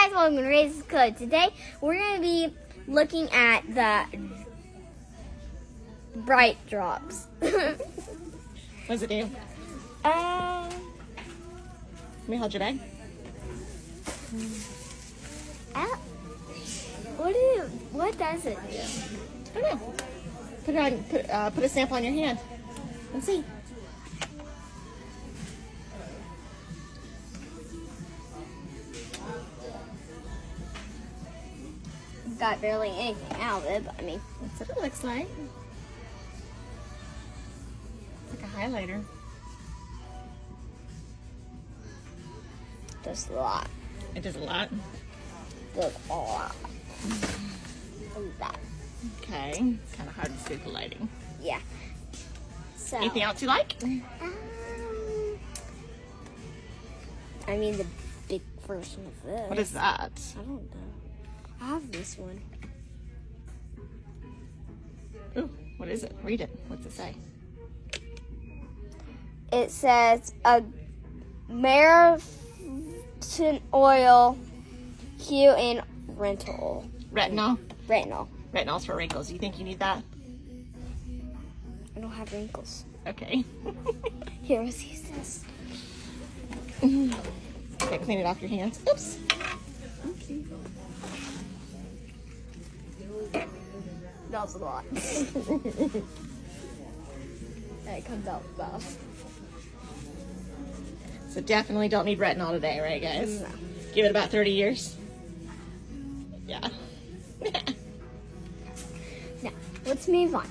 guys, welcome to Raises Code. Today we're going to be looking at the bright drops. What does it do? Let me hold your bag. What does it do? I don't know. Put it on. Put a sample on your hand. Let's see. Got barely anything out of it, but I mean, That's what it looks like. It's like a highlighter. just a lot. It does a lot. Just a lot. Look at that. Okay. Kind of hard to see the lighting. Yeah. So. Anything else you like? I mean the big version of this. What is that? I don't know. I have this one. Ooh, what is it? Read it. What's it say? It says a marathon oil, hue, and retinol. Retinol. Retinol. Retinol's for wrinkles. Do you think you need that? I don't have wrinkles. Okay. Here, let's use this. Okay, clean it off your hands. Oops. Okay. That was a lot. It comes out fast. So definitely don't need retinol today, right, guys? No. Give it about 30 years. Yeah. Now, let's move on.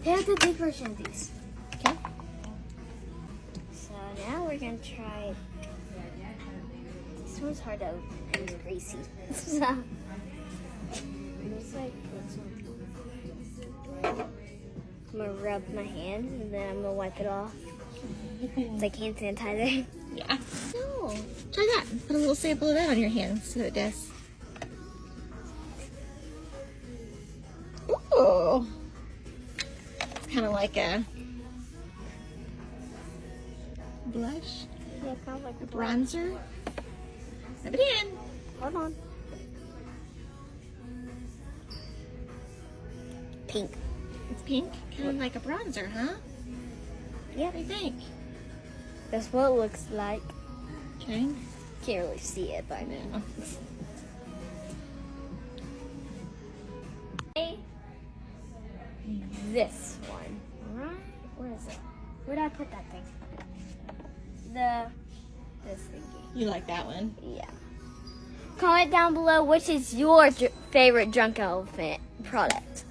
They have the big version of these. Okay. So now we're gonna try. This one's hard to open and it's greasy. So, looks like this one. I'm gonna rub my hands and then I'm gonna wipe it off. It's like hand sanitizer. Yeah. No. Try that. Put a little sample of that on your hands. See what it does. Ooh. It's kind of like a blush. Yeah, kind of like A bronzer. Rub it in. Hold on. Pink. It's pink. Kind of like a bronzer, huh? Yeah, What do you think? that's what it looks like. Okay. Can't really see it, but I mean. Yeah. This one, right? Where is it? Where did I put that thing? This thingy. You like that one? Yeah. Comment down below which is your favorite Drunk Elephant product.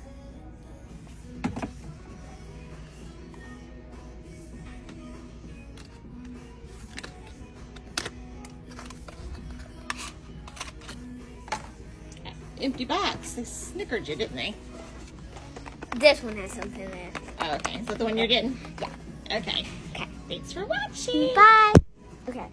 Empty box. They snickered you, didn't they? This one has something in it. Oh, okay. Is that the one you're getting? Yeah. Okay. Okay. Thanks for watching. Bye. Okay.